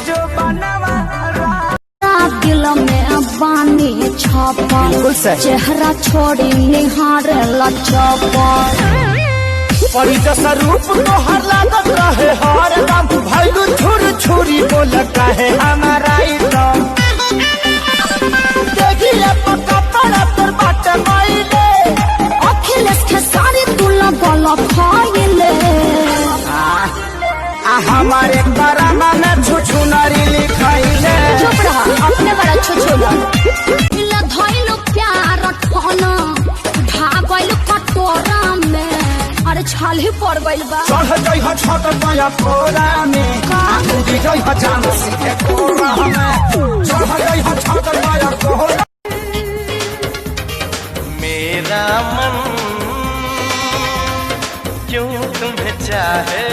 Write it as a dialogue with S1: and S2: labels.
S1: जो बनवा
S2: दिल में बानी छापा चेहरा छोड़ी निहारे लचपा
S1: परी जैसा रूप तो हर लागत रहे हर दम भाईलू छुर छुरी बोल कहे हमारा एकदम देखिए पक्का पड़ा तोर बाटे माइले
S2: अखिलेश के सारी तुला गला खाइले
S1: हमारे करामा में छुछु नारी लिखाइले
S2: चुप रहा अपने बड़ा छुछुला इला धइलो प्यार ठोना भागइलो कटोरा में अरे छाल ही पड़ गइल बा
S1: चढ़ गई हो छत पाया कोरा में डूबी गई हो जान सीधे कोरा में चढ़ गई हो छत पाया कोरा
S3: मेरा मन क्यों तुम्हें चाहे